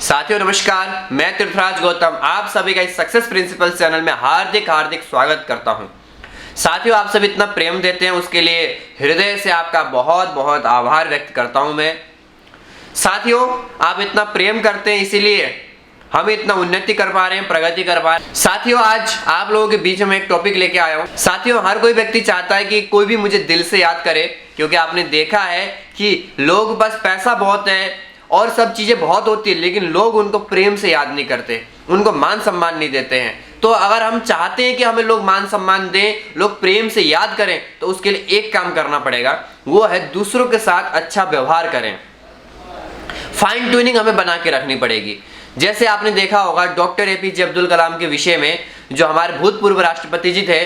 साथियों नमस्कार, मैं तीर्थराज गौतम आप सभी का इस सक्सेस प्रिंसिपल चैनल में हार्दिक स्वागत करता हूं। साथियों, आप सभी इतना प्रेम देते हैं उसके लिए हृदय से आपका बहुत बहुत आभार व्यक्त करता हूं मैं। साथियों, आप इतना प्रेम करते हैं इसीलिए हम इतना उन्नति कर पा रहे हैं, प्रगति कर पा रहे हैं। साथियों, आज आप लोगों के बीच में एक टॉपिक लेके आया हूं। साथियों, हर कोई व्यक्ति चाहता है कि कोई भी मुझे दिल से याद करे, क्योंकि आपने देखा है कि लोग बस पैसा बहुत है और सब चीजें बहुत होती है, लेकिन लोग उनको प्रेम से याद नहीं करते, उनको मान सम्मान नहीं देते हैं। तो अगर हम चाहते हैं कि हमें लोग मान सम्मान दें, लोग प्रेम से याद करें, तो उसके लिए एक काम करना पड़ेगा, वो है दूसरों के साथ अच्छा व्यवहार करें। फाइन ट्यूनिंग हमें बना के रखनी पड़ेगी। जैसे आपने देखा होगा डॉक्टर एपीजे अब्दुल कलाम के विषय में, जो हमारे भूतपूर्व राष्ट्रपति जी थे,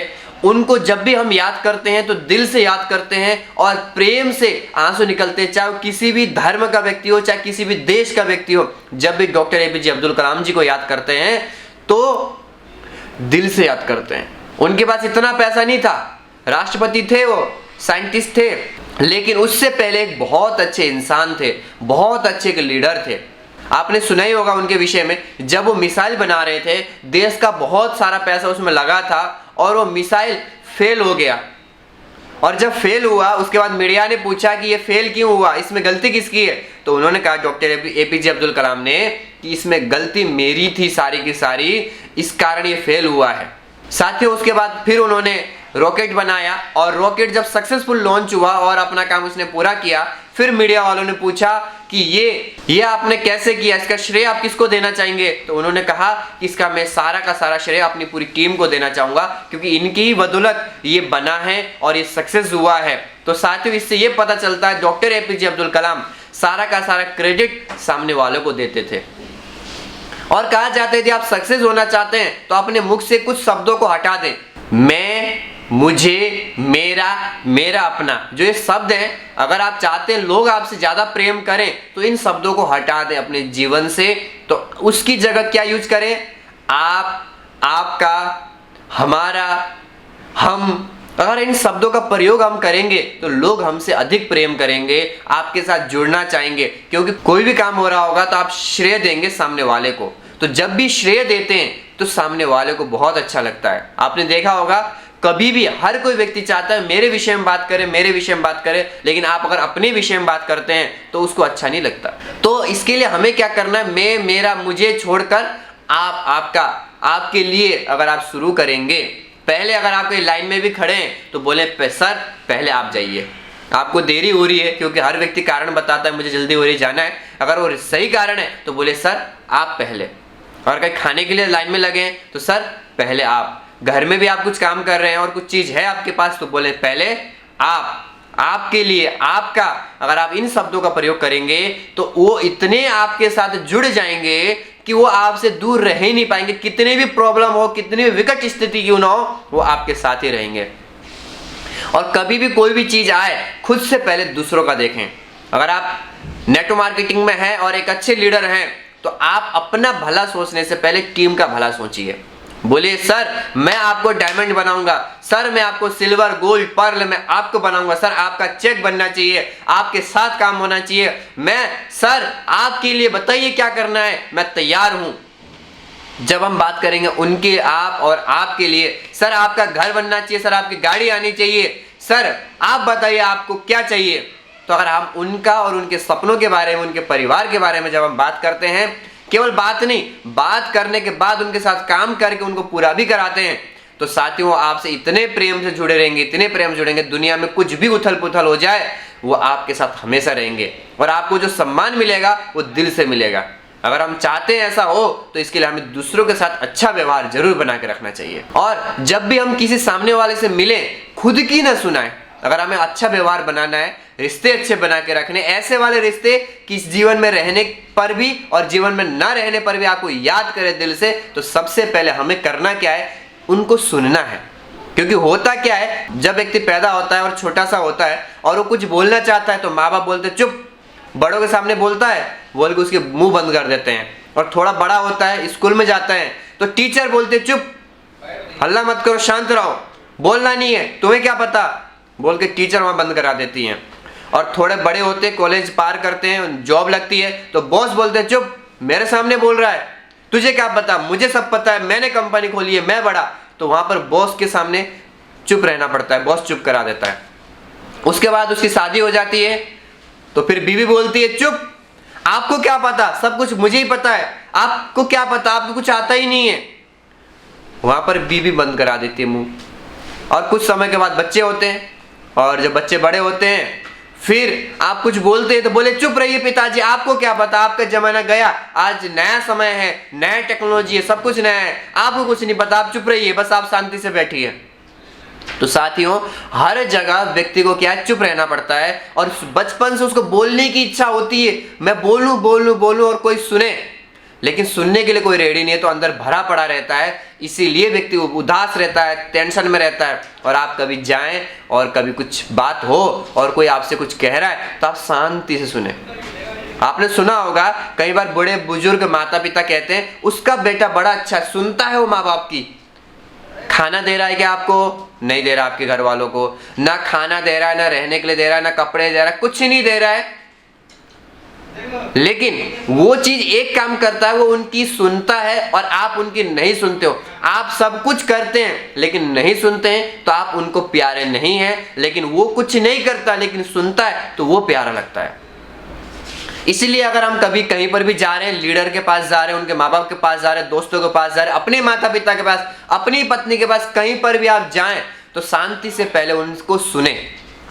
उनको जब भी हम याद करते हैं तो दिल से याद करते हैं और प्रेम से आंसू निकलते हैं। चाहे किसी भी धर्म का व्यक्ति हो, चाहे किसी भी देश का व्यक्ति हो, जब भी डॉक्टर एपीजे अब्दुल कलाम जी को याद करते हैं तो दिल से याद करते हैं। उनके पास इतना पैसा नहीं था, राष्ट्रपति थे, वो साइंटिस्ट थे, लेकिन उससे पहले एक बहुत अच्छे इंसान थे, बहुत अच्छे के लीडर थे। आपने सुना ही होगा उनके विषय में, जब वो मिसाइल बना रहे थे, देश का बहुत सारा पैसा उसमें लगा था और वो मिसाइल फेल हो गया। और जब फेल हुआ उसके बाद मीडिया ने पूछा कि ये फेल क्यों हुआ, इसमें गलती किसकी है, तो उन्होंने कहा डॉक्टर एपीजे अब्दुल कलाम ने कि इसमें गलती मेरी थी सारी की सारी, इस कारण ये फेल हुआ है। साथियों, उसके बाद फिर उन्होंने रॉकेट बनाया और रॉकेट जब सक्सेसफुल लॉन्च हुआ और अपना काम उसने पूरा किया, फिर मीडिया वालों ने पूछा कि ये आपने कैसे किया, इसका श्रेय आप किसको देना चाहेंगे, तो उन्होंने कहा कि इसका मैं सारा का सारा श्रेय अपनी पूरी टीम को देना चाहूंगा, क्योंकि इनकी ही बदौलत ये बना है और ये सक्सेस हुआ है। तो साथियों, इससे ये पता चलता है डॉक्टर एपीजे अब्दुल कलाम सारा का सारा क्रेडिट सामने वालों को देते थे। और कहा जाता है कि आप सक्सेस होना चाहते हैं तो अपने मुख से कुछ शब्दों को हटा दें। मैं, मुझे, मेरा, मेरा, अपना, जो ये शब्द हैं, अगर आप चाहते हैं लोग आपसे ज्यादा प्रेम करें तो इन शब्दों को हटा दें अपने जीवन से। तो उसकी जगह क्या यूज करें? आप, आपका, हमारा, हम। अगर इन शब्दों का प्रयोग हम करेंगे तो लोग हमसे अधिक प्रेम करेंगे, आपके साथ जुड़ना चाहेंगे, क्योंकि कोई भी काम हो रहा होगा तो आप श्रेय देंगे सामने वाले को। तो जब भी श्रेय देते हैं तो सामने वाले को बहुत अच्छा लगता है। आपने देखा होगा कभी भी हर कोई व्यक्ति चाहता है मेरे विषय में बात करे, मेरे विषय में बात करे, लेकिन आप अगर अपने विषय में बात करते हैं तो उसको अच्छा नहीं लगता। तो इसके लिए हमें क्या करना है? मैं, मेरा, मुझे छोड़कर आप, आपका, आपके लिए अगर आप शुरू करेंगे, पहले अगर आप कोई लाइन में भी खड़े हैं तो बोले सर पहले आप जाइए, आपको देरी हो रही है, क्योंकि हर व्यक्ति कारण बताता है मुझे जल्दी हो रही जाना है। अगर वो सही कारण है तो बोले सर आप पहले। और कहीं खाने के लिए लाइन में लगे हैं तो सर पहले आप। घर में भी आप कुछ काम कर रहे हैं और कुछ चीज है आपके पास तो बोले पहले आप, आपके लिए, आपका। अगर आप इन शब्दों का प्रयोग करेंगे तो वो इतने आपके साथ जुड़ जाएंगे कि वो आपसे दूर रह ही नहीं पाएंगे। कितने भी प्रॉब्लम हो, कितनी भी विकट स्थिति क्यों ना हो, वो आपके साथ ही रहेंगे। और कभी भी कोई भी चीज आए, खुद से पहले दूसरों का देखें। अगर आप नेटवर्क मार्केटिंग में हैं और एक अच्छे लीडर हैं तो आप अपना भला सोचने से पहले टीम का भला सोचिए। बोलिए सर मैं आपको डायमंड बनाऊंगा, सर मैं आपको सिल्वर, गोल्ड, पर्ल मैं आपको बनाऊंगा, सर आपका चेक बनना चाहिए, आपके साथ काम होना चाहिए, मैं सर आपके लिए बताइए क्या करना है, मैं तैयार हूं। जब हम बात करेंगे उनके, आप और आपके लिए, सर आपका घर बनना चाहिए, सर आपकी गाड़ी आनी चाहिए, सर आप बताइए आपको क्या चाहिए। तो अगर हम उनका और उनके सपनों के बारे में, उनके परिवार के बारे में जब हम बात करते हैं, केवल बात नहीं, बात करने के बाद उनके साथ काम करके उनको पूरा भी कराते हैं, तो साथियों आपसे इतने प्रेम से जुड़े रहेंगे, इतने प्रेम से जुड़ेंगे, दुनिया में कुछ भी उथल पुथल हो जाए वो आपके साथ हमेशा रहेंगे। और आपको जो सम्मान मिलेगा वो दिल से मिलेगा। अगर हम चाहते हैं ऐसा हो तो इसके लिए हमें दूसरों के साथ अच्छा व्यवहार जरूर बना के रखना चाहिए। और जब भी हम किसी सामने वाले से मिलें, खुद की ना सुनाएं। अगर हमें अच्छा व्यवहार बनाना है, रिश्ते अच्छे बना के रखने, ऐसे वाले रिश्ते कि जीवन में रहने पर भी और जीवन में ना रहने पर भी आपको याद करे दिल से, तो सबसे पहले हमें करना क्या है? उनको सुनना है। क्योंकि होता क्या है, जब व्यक्ति पैदा होता है और छोटा सा होता है और वो कुछ बोलना चाहता है तो माँ बाप बोलते चुप, बड़ों के सामने बोलता है बोल के उसके मुंह बंद कर देते हैं। और थोड़ा बड़ा होता है, स्कूल में जाता है तो टीचर बोलते चुप, हल्ला मत करो, शांत रहो, बोलना नहीं है, तुम्हें क्या पता, बोल के टीचर वहां बंद करा देती हैं। और थोड़े बड़े होते, कॉलेज पार करते हैं, जॉब लगती है तो बॉस बोलते हैं चुप, मेरे सामने बोल रहा है, तुझे क्या पता, मुझे सब पता है, मैंने कंपनी खोली है, मैं बड़ा। तो वहां पर बॉस के सामने चुप रहना पड़ता है, बॉस चुप करा देता है। उसके बाद उसकी शादी हो जाती है, तो फिर बीवी बोलती है, चुप, आपको क्या पता, सब कुछ मुझे ही पता है, आपको क्या पता, आपको कुछ आता ही नहीं है। वहां पर बीवी बंद करा देती है मुंह। और कुछ समय के बाद बच्चे होते हैं, और जब बच्चे बड़े होते हैं फिर आप कुछ बोलते हैं तो बोले, चुप रहिए पिताजी, आपको क्या पता, आपका जमाना गया, आज नया समय है, नया टेक्नोलॉजी है, सब कुछ नया है, आपको कुछ नहीं पता, आप चुप रहिए, बस आप शांति से बैठिए। तो साथियों, हर जगह व्यक्ति को क्या है, चुप रहना पड़ता है। और बचपन से उसको बोलने की इच्छा होती है, मैं बोलूं बोलूं बोलूं और कोई सुने, लेकिन सुनने के लिए कोई रेडी नहीं है, तो अंदर भरा पड़ा रहता है। इसीलिए व्यक्ति उदास रहता है, टेंशन में रहता है। और आप कभी जाएं और कभी कुछ बात हो और कोई आपसे कुछ कह रहा है तो आप शांति से सुने। आपने सुना होगा कई बार बड़े बुजुर्ग माता पिता कहते हैं, उसका बेटा बड़ा अच्छा है, सुनता है वो माँ बाप की। खाना दे रहा है क्या आपको? नहीं दे रहा, आपके घर वालों को ना खाना दे रहा है, ना रहने के लिए दे रहा है, ना कपड़े दे रहा है, कुछ नहीं दे रहा है, लेकिन वो चीज एक काम करता है, वो उनकी सुनता है और आप उनकी नहीं सुनते हो। आप सब कुछ करते हैं लेकिन नहीं सुनते हैं, तो आप उनको प्यारे नहीं हैं। लेकिन वो कुछ नहीं करता लेकिन सुनता है, तो वो प्यारा लगता है। इसलिए अगर हम कभी कहीं पर भी जा रहे हैं, लीडर के पास जा रहे हैं, उनके माँ बाप के पास जा रहे हैं, दोस्तों के पास जा रहे हैं, अपने माता पिता के पास, अपनी पत्नी के पास, कहीं पर भी आप जाएं तो शांति से पहले उनको सुने।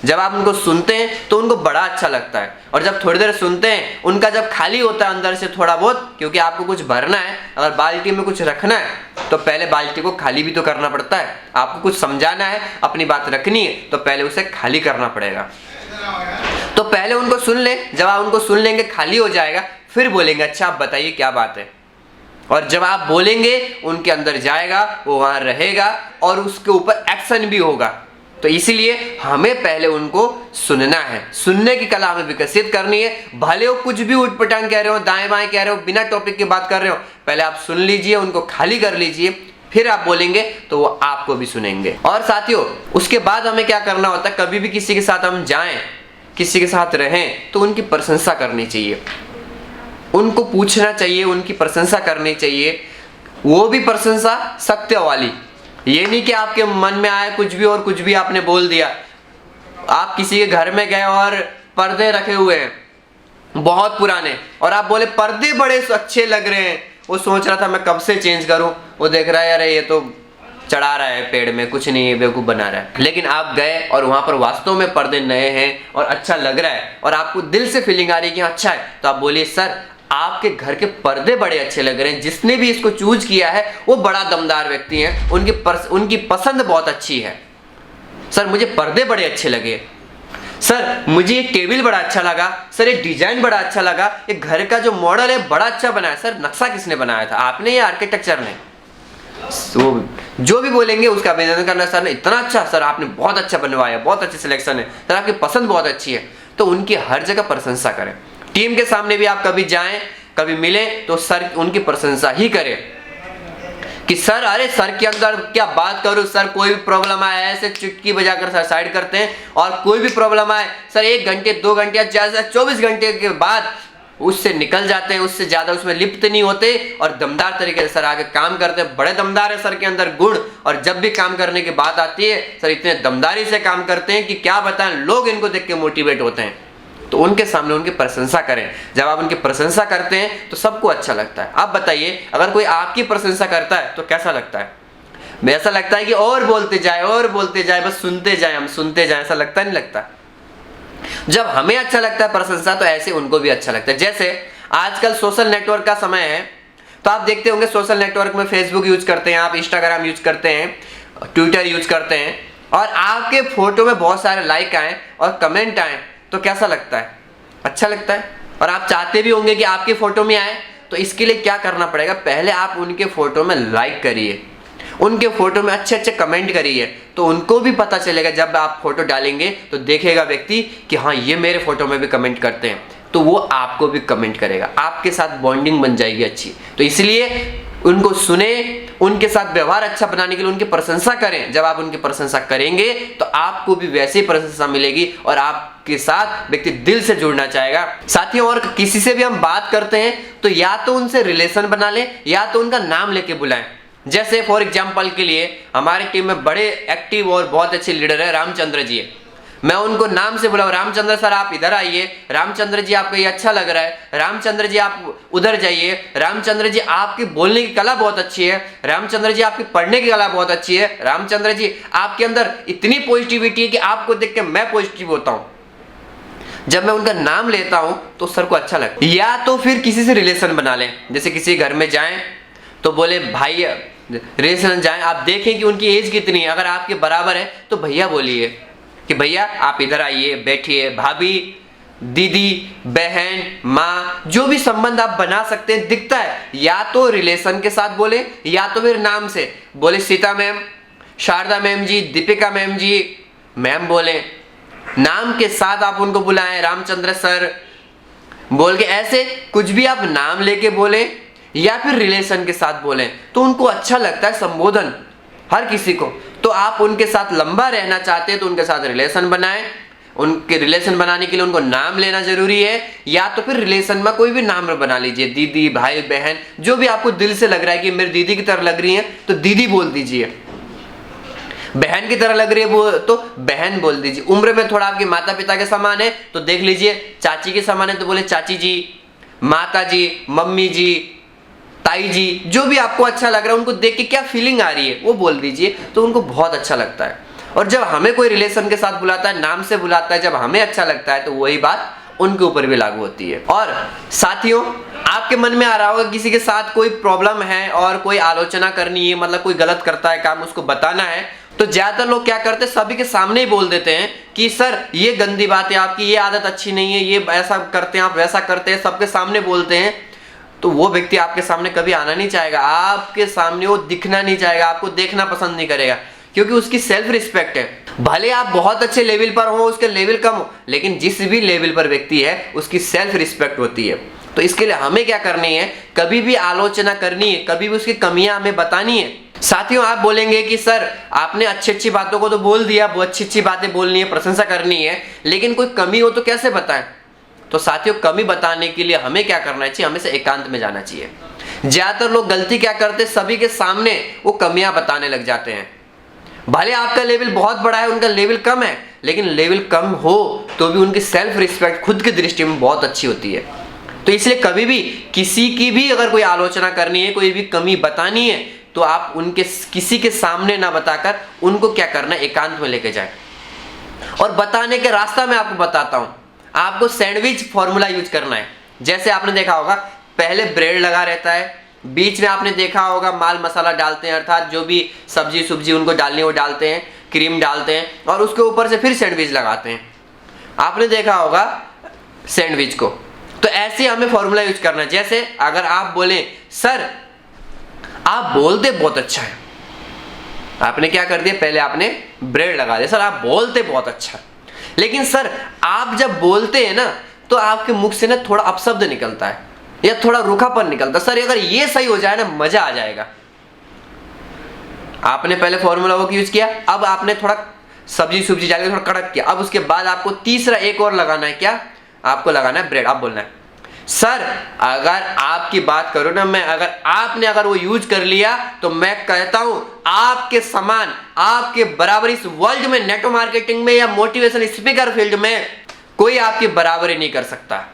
जब आप उनको सुनते हैं तो उनको बड़ा अच्छा लगता है। और जब थोड़ी देर सुनते हैं, उनका जब खाली होता है अंदर से थोड़ा बहुत, क्योंकि आपको कुछ भरना है, अगर बाल्टी में कुछ रखना है तो पहले बाल्टी को खाली भी तो करना पड़ता है। आपको कुछ समझाना है, अपनी बात रखनी है, तो पहले उसे खाली करना पड़ेगा। तो पहले उनको सुन ले, जब आप उनको सुन लेंगे, खाली हो जाएगा, फिर बोलेंगे, अच्छा आप बताइए क्या बात है। और जब आप बोलेंगे, उनके अंदर जाएगा, वो वहां रहेगा और उसके ऊपर एक्शन भी होगा। तो इसीलिए हमें पहले उनको सुनना है, सुनने की कला हमें विकसित करनी है। भले वो कुछ भी उठपटांग कह रहे हो, दाएं बाएं कह रहे हो, बिना टॉपिक की बात कर रहे हो, पहले आप सुन लीजिए, उनको खाली कर लीजिए, फिर आप बोलेंगे तो वो आपको भी सुनेंगे। और साथियों, उसके बाद हमें क्या करना होता है, कभी भी किसी के साथ हम जाएं, किसी के साथ रहें, तो उनकी प्रशंसा करनी चाहिए, उनको पूछना चाहिए, उनकी प्रशंसा करनी चाहिए, वो भी प्रशंसा सत्य वाली। ये नहीं कि आपके मन में आए कुछ भी और कुछ भी आपने बोल दिया। आप किसी के घर में गए और पर्दे रखे हुए हैं बहुत पुराने, और आप बोले पर्दे बड़े अच्छे लग रहे हैं, वो सोच रहा था मैं कब से चेंज करूं, वो देख रहा है अरे ये तो चढ़ा रहा है पेड़ में, कुछ नहीं, बेवकूफ बना रहा है। लेकिन आप गए और वहां पर वास्तव में पर्दे नए हैं और अच्छा लग रहा है, और आपको दिल से फीलिंग आ रही है कि अच्छा है, तो आप बोलिए, सर आपके घर के पर्दे बड़े अच्छे लग रहे हैं, जिसने भी इसको चूज किया है वो बड़ा दमदार व्यक्ति है, उनकी पसंद बहुत अच्छी है। सर मुझे पर्दे बड़े अच्छे लगे, सर मुझे ये टेबल बड़ा अच्छा लगा, सर ये डिजाइन बड़ा अच्छा लगा, ये घर का जो मॉडल है बड़ा अच्छा बनाया, सर नक्शा किसने बनाया था, आपने या आर्किटेक्चर ने? वो जो भी बोलेंगे उसका अभिनंदन करना, सर ने इतना अच्छा, सर आपने बहुत अच्छा बनवाया, बहुत अच्छी सिलेक्शन है, सर आपकी पसंद बहुत अच्छी है। तो उनकी हर जगह प्रशंसा करें। टीम के सामने भी आप कभी जाएं, कभी मिले, तो सर उनकी प्रशंसा ही करें कि सर, अरे सर के अंदर क्या बात करूं, सर कोई भी प्रॉब्लम आए ऐसे चुटकी बजाकर सर साइड करते हैं, और कोई भी प्रॉब्लम आए सर 1 घंटे 2 घंटे या ज्यादा 24 घंटे के बाद उससे निकल जाते हैं, उससे ज्यादा उसमें लिप्त नहीं होते, और दमदार तरीके से सर आगे काम करते हैं। बड़े दमदार है सर के अंदर गुण, और जब भी काम करने की बात आती है सर इतने दमदारी से काम करते हैं कि क्या बताएं, लोग इनको देख के मोटिवेट होते हैं। तो उनके सामने उनकी प्रशंसा करें। जब आप उनकी प्रशंसा करते हैं तो सबको अच्छा लगता है। आप बताइए, अगर कोई आपकी प्रशंसा करता है तो कैसा लगता है? ऐसा लगता है कि और बोलते जाए और बोलते जाए, बस सुनते जाए, हम सुनते जाए, ऐसा लगता नहीं लगता? जब हमें अच्छा लगता है प्रशंसा, तो ऐसे उनको भी अच्छा लगता है। जैसे आजकल सोशल नेटवर्क का समय है, तो आप देखते होंगे सोशल नेटवर्क में फेसबुक यूज करते हैं, आप इंस्टाग्राम यूज करते हैं, ट्विटर यूज करते हैं, और आपके फोटो में बहुत सारे लाइक आए और कमेंट आए, तो कैसा लगता है? अच्छा लगता है। और आप चाहते भी होंगे कि आपके फोटो में आए, तो इसके लिए क्या करना पड़ेगा, पहले आप उनके फोटो में लाइक करिए, उनके फोटो में अच्छे अच्छे कमेंट करिए, तो उनको भी पता चलेगा। जब आप फोटो डालेंगे तो देखेगा व्यक्ति कि हाँ ये मेरे फोटो में भी कमेंट करते हैं, तो वो आपको भी कमेंट करेगा, आपके साथ बॉन्डिंग बन जाएगी अच्छी। तो इसलिए उनको सुने, उनके साथ व्यवहार अच्छा बनाने के लिए उनकी प्रशंसा करें। जब आप उनकी प्रशंसा करेंगे तो आपको भी वैसी प्रशंसा मिलेगी और आपके साथ व्यक्ति दिल से जुड़ना चाहेगा। साथियों, और किसी से भी हम बात करते हैं तो या तो उनसे रिलेशन बना लें या तो उनका नाम लेके बुलाएं। जैसे फॉर एग्जाम्पल के लिए हमारी टीम में बड़े एक्टिव और बहुत अच्छे लीडर है रामचंद्र जी। मैं उनको नाम से बुलाऊं, रामचंद्र सर आप इधर आइए, रामचंद्र जी आपको ये अच्छा लग रहा है, रामचंद्र जी आप उधर जाइए, रामचंद्र जी आपकी बोलने की कला बहुत अच्छी है, रामचंद्र जी आपकी पढ़ने की कला बहुत अच्छी है, रामचंद्र जी आपके अंदर इतनी पॉजिटिविटी है कि आपको देख के मैं पॉजिटिव होता हूं। जब मैं उनका नाम लेता हूं तो सर को अच्छा लगता है। या तो फिर किसी से रिलेशन बना लें, जैसे किसी घर में जाएं तो बोले भाई, रिलेशन जाएं, आप देखें कि उनकी एज कितनी है, अगर आपके बराबर है तो भैया बोलिए कि भैया आप इधर आइए, बैठिए, भाभी, दीदी, बहन, माँ, जो भी संबंध आप बना सकते हैं दिखता है। या तो रिलेशन के साथ बोले या तो फिर नाम से बोले, सीता मैम, शारदा मैम जी, दीपिका मैम जी, मैम बोले, नाम के साथ आप उनको बुलाएं, रामचंद्र सर बोल के, ऐसे कुछ भी आप नाम लेके बोले या फिर रिलेशन के साथ बोले तो उनको अच्छा लगता है संबोधन हर किसी को। तो आप उनके साथ लंबा रहना चाहते हैं तो उनके साथ रिलेशन बनाएं। उनके रिलेशन बनाने के लिए उनको नाम लेना जरूरी है, या तो फिर रिलेशन में कोई भी नाम बना लीजिए, दीदी, भाई, बहन, जो भी आपको दिल से लग रहा है कि मेरी दीदी की तरह लग रही है तो दीदी बोल दीजिए, बहन की तरह लग रही है वो तो बहन बोल दीजिए। उम्र में थोड़ा आपके माता पिता के समान है तो देख लीजिए, चाची के समान है तो बोले चाची जी, माता जी, मम्मी जी, ताई जी, जो भी आपको अच्छा लग रहा है, उनको देख के क्या फीलिंग आ रही है वो बोल दीजिए तो उनको बहुत अच्छा लगता है। और जब हमें कोई रिलेशन के साथ बुलाता है, नाम से बुलाता है, जब हमें अच्छा लगता है तो वही बात उनके ऊपर भी लागू होती है। और साथियों, आपके मन में आ रहा होगा किसी के साथ कोई प्रॉब्लम है और कोई आलोचना करनी है, मतलब कोई गलत करता है काम, उसको बताना है, तो ज्यादातर लोग क्या करते हैं, सभी के सामने ही बोल देते हैं कि सर ये गंदी बात है आपकी, ये आदत अच्छी नहीं है, ये ऐसा करते हैं आप, वैसा करते हैं, सबके सामने बोलते हैं। तो वो व्यक्ति आपके सामने कभी आना नहीं चाहेगा, आपके सामने वो दिखना नहीं चाहेगा, आपको देखना पसंद नहीं करेगा, क्योंकि उसकी सेल्फ रिस्पेक्ट है। भले आप बहुत अच्छे लेवल पर हो, उसके लेवल कम हो, लेकिन जिस भी लेवल पर व्यक्ति है उसकी सेल्फ रिस्पेक्ट होती है। तो इसके लिए हमें क्या करनी है, कभी भी आलोचना करनी है, कभी भी उसकी कमियां हमें बतानी है। साथियों, आप बोलेंगे कि सर आपने अच्छी अच्छी बातों को तो बोल दिया, बहुत अच्छी अच्छी बातें बोलनी है, प्रशंसा करनी है, लेकिन कोई कमी हो तो कैसे बताएं। तो साथियों, कमी बताने के लिए हमें क्या करना चाहिए, हमें से एकांत में जाना चाहिए। ज्यादातर लोग गलती क्या करते, सभी के सामने वो कमियां बताने लग जाते हैं। भले आपका लेवल बहुत बड़ा है, उनका लेवल कम है, लेकिन लेवल कम हो तो भी उनकी सेल्फ रिस्पेक्ट खुद की दृष्टि में बहुत अच्छी होती है। तो इसलिए कभी भी किसी की भी अगर कोई आलोचना करनी है, कोई भी कमी बतानी है, तो आप उनके किसी के सामने ना बताकर उनको क्या करना है, एकांत में लेके जाए। और बताने के रास्ता मैं आपको बताता हूं, आपको सैंडविच फॉर्मूला यूज करना है। जैसे आपने देखा होगा, पहले ब्रेड लगा रहता है, बीच में आपने देखा होगा माल मसाला डालते हैं, अर्थात जो भी सब्जी सुब्जी उनको डालनी है वो डालते हैं, क्रीम डालते हैं, और उसके ऊपर से फिर सैंडविच लगाते हैं। आपने देखा होगा सैंडविच को। तो ऐसे हमें फॉर्मूला यूज करना है। जैसे अगर आप बोले सर आप बोलते बहुत अच्छा है, आपने क्या कर दिया, पहले आपने ब्रेड लगा दिया, सर आप बोलते बहुत अच्छा, लेकिन सर आप जब बोलते हैं ना तो आपके मुख से ना थोड़ा अपशब्द निकलता है या थोड़ा रूखापन निकलता है, सर अगर ये सही हो जाए ना मजा आ जाएगा। आपने पहले फॉर्मूला वो यूज किया, अब आपने थोड़ा सब्जी सुब्जी डाल के थोड़ा कड़क किया, अब उसके बाद आपको तीसरा एक और लगाना है, क्या आपको लगाना है, ब्रेड। आप बोलना है सर अगर आपकी बात करो ना, मैं अगर वो यूज कर लिया तो मैं कहता हूं आपके समान, आपके बराबर इस वर्ल्ड में, नेटवर्क मार्केटिंग में या मोटिवेशन स्पीकर फील्ड में कोई आपकी बराबरी नहीं कर सकता।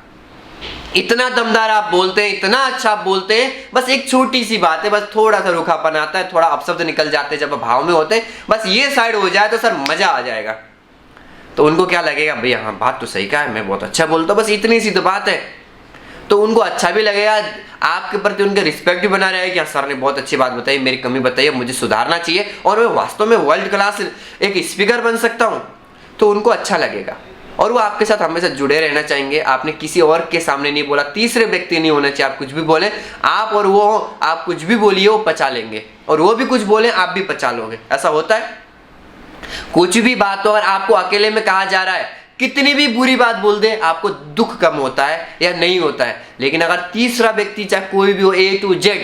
इतना दमदार आप बोलते हैं, इतना अच्छा आप बोलते हैं, बस एक छोटी सी बात है, बस थोड़ा सा रूखापन आता है, थोड़ा अपशब्द निकल जाते हैं जब भाव में होते हैं, बस ये साइड हो जाए तो सर मजा आ जाएगा। तो उनको क्या लगेगा, भैया हाँ बात तो सही कहा है, मैं बहुत अच्छा बोलता हूं, बस इतनी सी तो बात है। तो उनको अच्छा भी लगेगा, आपके प्रति उनके रिस्पेक्ट भी बना रहेगा कि हाँ सर ने बहुत अच्छी बात बताई, मेरी कमी बताई, मुझे सुधारना चाहिए और मैं वास्तव में वर्ल्ड क्लास एक स्पीकर बन सकता हूँ। तो उनको अच्छा लगेगा और वो आपके साथ हमेशा जुड़े रहना चाहेंगे। आपने किसी और के सामने नहीं बोला, तीसरे व्यक्ति नहीं होना चाहिए। आप कुछ भी बोले, आप और वो आप कुछ भी बोलिए वो पचा लेंगे, और वो भी कुछ बोले आप भी पचा लोगे। ऐसा होता है, कुछ भी बात हो अगर आपको अकेले में कहा जा रहा है, कितनी भी बुरी बात बोल दे आपको दुख कम होता है या नहीं होता है, लेकिन अगर तीसरा व्यक्ति चाहे कोई भी हो, A to Z,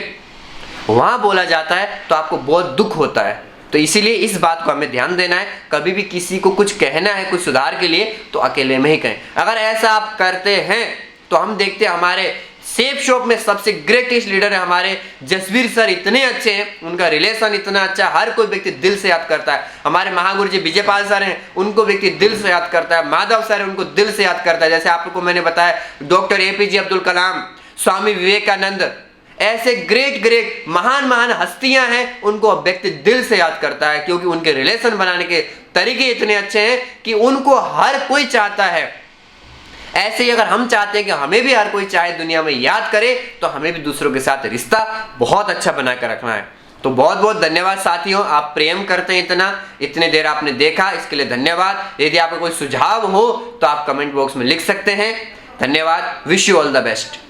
वहां बोला जाता है तो आपको बहुत दुख होता है। तो इसीलिए इस बात को हमें ध्यान देना है, कभी भी किसी को कुछ कहना है कुछ सुधार के लिए तो अकेले में ही कहें। अगर ऐसा आप करते हैं तो हम देखते हैं हमारे सेफ शॉप में सबसे ग्रेटेस्ट लीडर है हमारे जसवीर सर, इतने अच्छे हैं, उनका रिलेशन इतना अच्छा है, हर कोई व्यक्ति दिल से याद करता है। हमारे महागुरु जी विजयपाल सर हैं, उनको व्यक्ति दिल से याद करता है। माधव सर है, उनको दिल से याद करता है। जैसे आपको मैंने बताया डॉक्टर APJ अब्दुल कलाम, स्वामी विवेकानंद, ऐसे ग्रेट महान हस्तियां हैं, उनको व्यक्ति दिल से याद करता है, क्योंकि उनके रिलेशन बनाने के तरीके इतने अच्छे हैं कि उनको हर कोई चाहता है। ऐसे ही अगर हम चाहते हैं कि हमें भी हर कोई चाहे दुनिया में याद करे, तो हमें भी दूसरों के साथ रिश्ता बहुत अच्छा बनाकर रखना है। तो बहुत बहुत धन्यवाद साथियों, आप प्रेम करते हैं इतने देर आपने देखा, इसके लिए धन्यवाद। यदि आपका कोई सुझाव हो तो आप कमेंट बॉक्स में लिख सकते हैं। धन्यवाद, wish you all the best.